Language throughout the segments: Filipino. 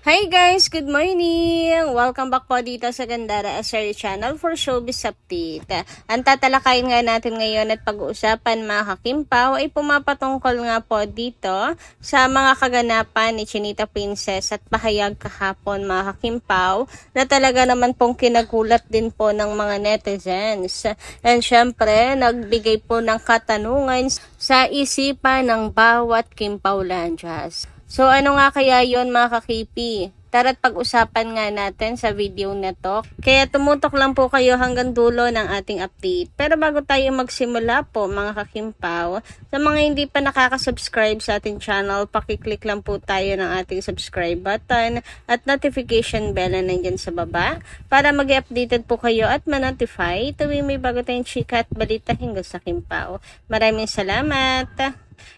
Hi guys! Good morning! Welcome back po dito sa Gandara Asari Channel for Showbiz Update. Ang tatalakayin nga natin ngayon at pag-uusapan mga kakimpaw ay pumapatungkol nga po dito sa mga kaganapan ni Chinita Princess at pahayag kahapon mga kakimpaw na talaga naman pong kinagulat din po ng mga netizens. And syempre, nagbigay po ng katanungan sa isipan ng bawat Kimpawlandias. So ano nga kaya yon mga kakipi? Tara't pag-usapan nga natin sa video na to. Kaya tumutok lang po kayo hanggang dulo ng ating update. Pero bago tayo magsimula po mga kakimpaw, sa mga hindi pa nakaka-subscribe sa ating channel, pakiclick lang po tayo ng ating subscribe button at notification bell na nandyan sa baba para mag-updated po kayo at ma-notify tuwing may bago tayong chika at balita hinggil sa Kimpaw. Maraming salamat!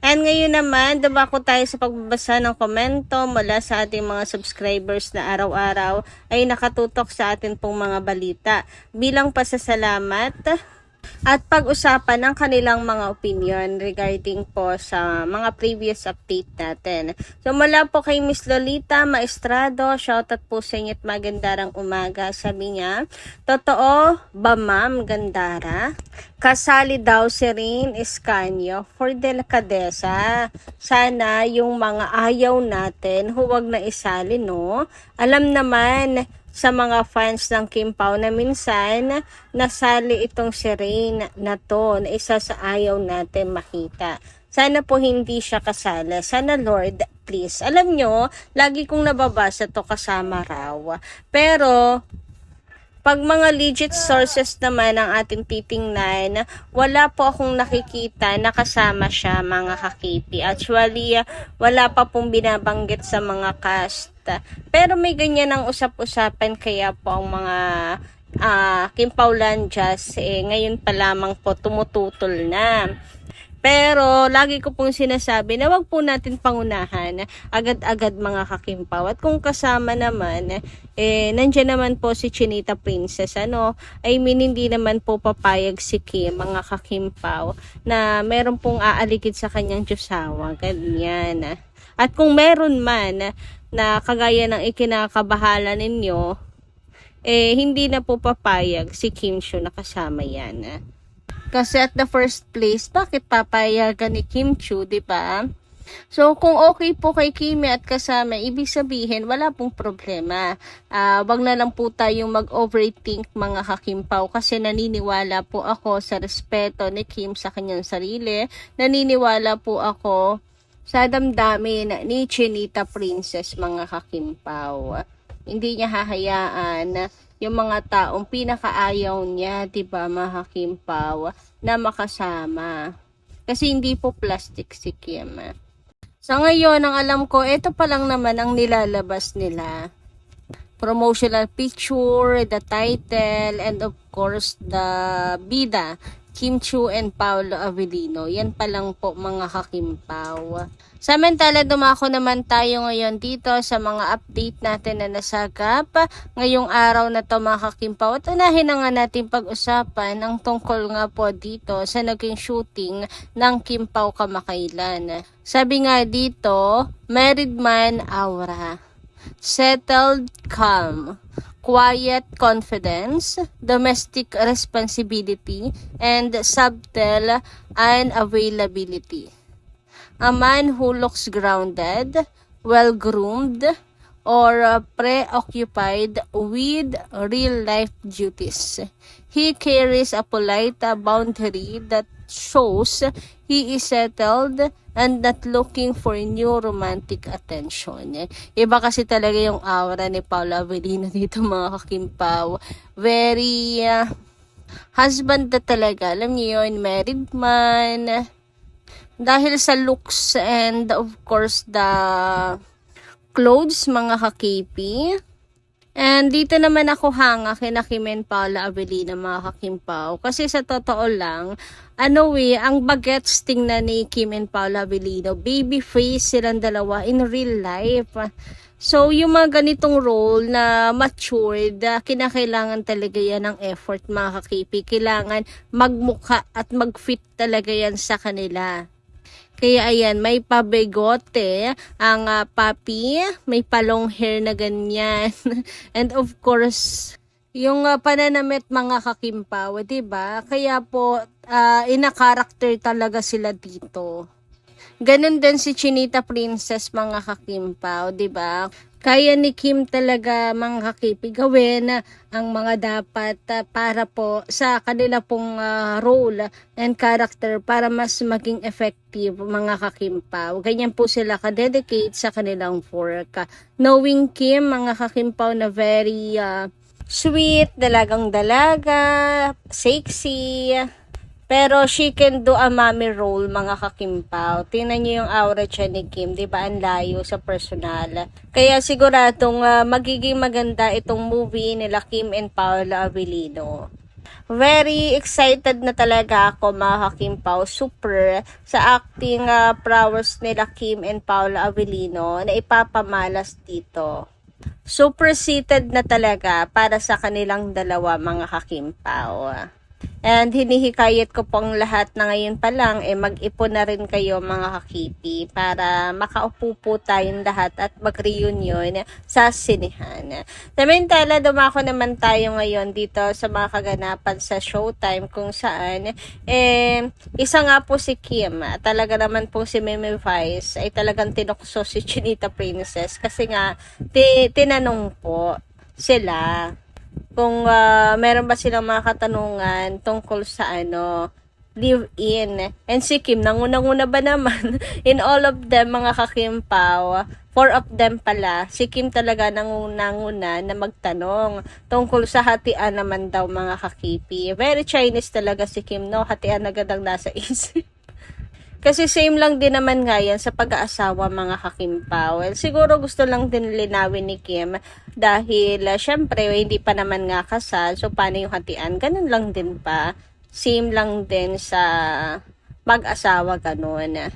And ngayon naman, dumako tayo sa pagbabasa ng komento mula sa ating mga subscribers na araw-araw ay nakatutok sa atin pong mga balita. Bilang pasasalamat at pag-usapan ng kanilang mga opinion regarding po sa mga previous update natin. So mula po kay Miss Lolita Maestrado, shoutout po sa inyo at magandarang umaga. Sabi niya, totoo ba ma'am Gandara? Kasali daw si Rain Escanio for delikadesa. Sana yung mga ayaw natin huwag na isali, no? Alam naman sa mga fans ng Kimpaw na minsan nasali itong si Rain na to na isa sa ayaw natin makita. Sana po hindi siya kasali. Sana Lord, please. Alam nyo, lagi kong nababasa to kasama raw. Pero pag mga legit sources naman ang ating titingnan, wala po akong nakikita na kasama siya mga kakipi. Actually, wala pa pong binabanggit sa mga cast. Pero may ganyan ang usap-usapan kaya po ang mga Kimpawlandias ngayon pa lamang po tumututol na. Pero lagi ko pong sinasabi na wag po natin pangunahan agad-agad mga kakimpaw. At kung kasama naman, nandiyan naman po si Chinita Princess. I mean, hindi naman po papayag si Kim, mga kakimpaw, na meron pong aaligid sa kanyang Diyosawa. Ganyan. At kung meron man na kagaya ng ikinakabahala ninyo, hindi na po papayag si Kim Chiu na kasama yan. Kasi at the first place, bakit papayagan ni Kim Chiu, di ba? So, kung okay po kay Kimi at kasama, ibig sabihin, wala pong problema. Wag na lang po tayong mag-overthink mga kakimpaw kasi naniniwala po ako sa respeto ni Kim sa kanyang sarili. Naniniwala po ako sa damdamin ni Chinita Princess mga kakimpaw. Hindi niya hahayaan yung mga taong pinakaayaw niya, diba mga kakimpaw, na makasama. Kasi hindi po plastic si Kim. Sa ngayon, ang alam ko, ito pa lang naman ang nilalabas nila. Promotional picture, the title, and of course, the bida. Kim Chiu and Paolo Avellino. Yan pa lang po mga kakimpaw. Samantala, dumako naman tayo ngayon dito sa mga update natin na nasagap ngayong araw na to mga kakimpaw. At unahin na nga natin pag-usapan ang tungkol nga po dito sa naging shooting ng Kimpaw kamakailan. Sabi nga dito, married man aura, settled calm, quiet confidence, domestic responsibility, and subtle unavailability. A man who looks grounded, well-groomed, or preoccupied with real-life duties. He carries a polite boundary that shows he is settled and not looking for new romantic attention. Iba kasi talaga yung aura ni Paolo Avellino dito mga kakimpaw. Very husband na talaga. Alam niyo yun, married man. Dahil sa looks and of course the clothes mga kakipi. And dito naman ako hanga kina Kim and Paolo Avellino mga kakimpaw. Kasi sa totoo lang, ang bagets tingnan ni Kim and Paolo Avellino, baby face silang dalawa in real life. So, yung mga ganitong role na matured, kinakailangan talaga yan ng effort mga kakipi. Kailangan magmukha at magfit talaga yan sa kanila. Kaya ayan, may pabigote ang papi, may palong hair na ganyan. And of course, yung pananamit mga kakimpaw, 'di ba? Kaya po ina-character talaga sila dito. Ganon din si Chinita Princess mga kakimpaw, 'di ba? Kaya ni Kim talaga mga kakipi gawin ang mga dapat para po sa kanila pong role and character para mas maging effective mga kakimpaw. Ganyan po sila ka-dedicate sa kanilang work. Knowing Kim mga kakimpaw na very sweet, dalagang dalaga, sexy, pero she can do a mommy role mga kakimpaw. Tingnan niyo yung aura siya ni Kim, di ba? Ang layo sa personal. Kaya siguradong magiging maganda itong movie nila Kim and Paula Avellino. Very excited na talaga ako mga kakimpaw. Super sa acting prowess nila Kim and Paula Avellino na ipapamalas dito. Super seated na talaga para sa kanilang dalawa mga kakimpaw. And hinihikayat ko pong lahat na ngayon pa lang mag-ipon na rin kayo mga kakipi para makaupo po tayong lahat at mag-reunion sa sinihan. Samantala, dumako naman tayo ngayon dito sa mga kaganapan sa Showtime kung saan isa nga po si Kim. Talaga naman po si Meme Vice ay talagang tinukso si Chinita Princess kasi nga tinanong po sila kung meron ba silang mga katanungan tungkol sa live-in. And si Kim, nanguna-nguna ba naman? In all of them, mga kakimpaw, 4 of them pala, si Kim talaga nanguna-nguna na magtanong tungkol sa hatian naman daw mga kakipi. Very Chinese talaga si Kim, no? Hatian agad ang nasa isip. Kasi same lang din naman nga yan sa pag-aasawa mga kakimpaw. Well, siguro gusto lang din linawin ni Kim dahil syempre hindi pa naman nga kasal. So paano yung hatian? Ganun lang din pa. Same lang din sa mag-asawa ganun.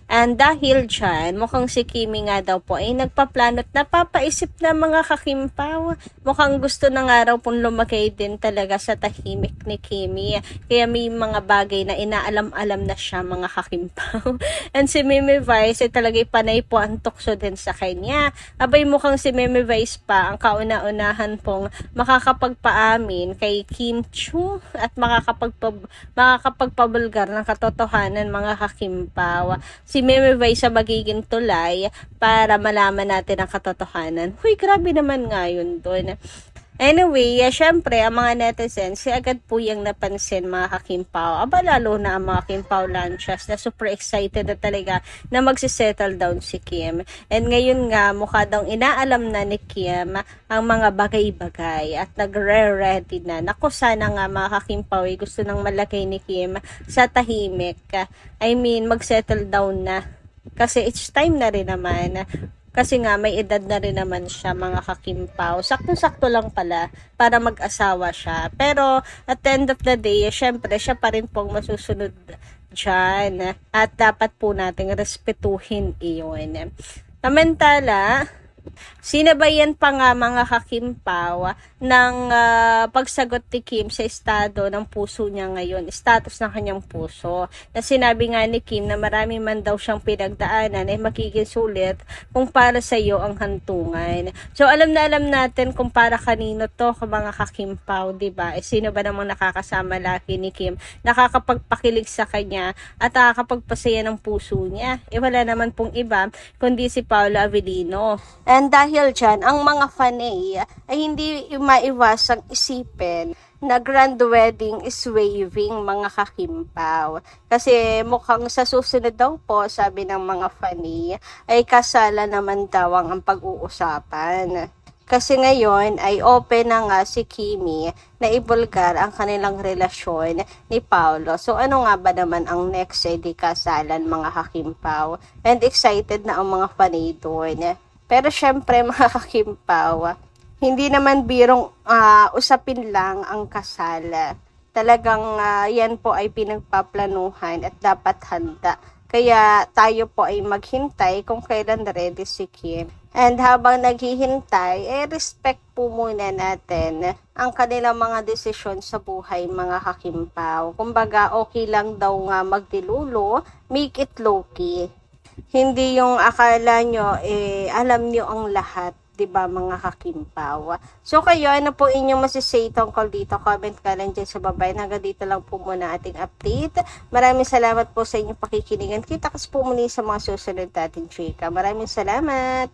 And dahil dyan, mukhang si Kimi nga daw po ay nagpaplano at napapaisip na mga kakimpaw. Mukhang gusto na nga raw pong lumagay din talaga sa tahimik ni Kimi. Kaya may mga bagay na inaalam-alam na siya mga kakimpaw. And si Meme Vice ay talaga panay po ang tukso din sa kanya. Abay mukhang si Meme Vice pa ang kauna-unahan pong makakapagpaamin kay Kim Chu at makakapagpabulgar ng katotohanan mga kakimpaw. Si Meme Vice sa magiging tulay para malaman natin ang katotohanan. Huy, grabe naman nga yun doon. Anyway, syempre, ang mga netizens, agad po yung napansin mga kakimpaw. Aba, lalo na ang mga Kimpaw Lanchas na super excited na talaga na magsisettle down si Kim. And ngayon nga, mukha daw inaalam na ni Kim ang mga bagay-bagay at nagre-ready na. Naku, sana nga mga kakimpaw, gusto nang malagay ni Kim sa tahimik. I mean, magsettle down na. Kasi it's time na rin naman. Kasi nga may edad na rin naman siya mga kakimpaw. Sakto-sakto lang pala para mag-asawa siya. Pero at the end of the day, syempre siya pa rin pong masusunod dyan. At dapat po nating respetuhin iyon. Samantala, sinabayan pa nga mga kakimpaw ng pagsagot ni Kim sa estado ng puso niya ngayon, status ng kanyang puso. Na sinabi nga ni Kim na marami man daw siyang pinagdaanan ay magiging sulit kung para sa iyo ang hantungan. So alam na alam natin kung para kanino to mga kakimpaw, diba? Sino ba namang nakakasama laki ni Kim, nakakapagpakilig sa kanya at nakakapagpasaya ng puso niya? Wala naman pong iba kundi si Paula Avellino. And dahil dyan, ang mga fanay ay hindi maiwasang isipin na grand wedding is waving mga kakimpaw. Kasi mukhang sa susunod daw po, sabi ng mga fanay, ay kasala naman daw ang pag-uusapan. Kasi ngayon ay open na nga si Kimi na ibulgar ang kanilang relasyon ni Paolo. So ano nga ba naman ang next di kasalan mga kakimpaw? And excited na ang mga fanay doon. Pero syempre mga kakimpaw, hindi naman birong usapin lang ang kasal. Talagang yan po ay pinagpaplanuhan at dapat handa Kaya tayo po ay maghintay kung kailan ready si Kim. And habang naghihintay, respect po muna natin ang kanilang mga desisyon sa buhay, mga kakimpaw. Kumbaga, okay lang daw nga magdilulo, make it low-key. Hindi yung akala nyo, alam nyo ang lahat. 'Di ba mga kakimpaw? So kayo, ano po inyong masisay tungkol dito? Comment ka lang dyan sa baba. Hanggang dito lang po muna ating update. Maraming salamat po sa inyong pakikinigan. Kita kas po muli sa mga susunod natin chika. Maraming salamat!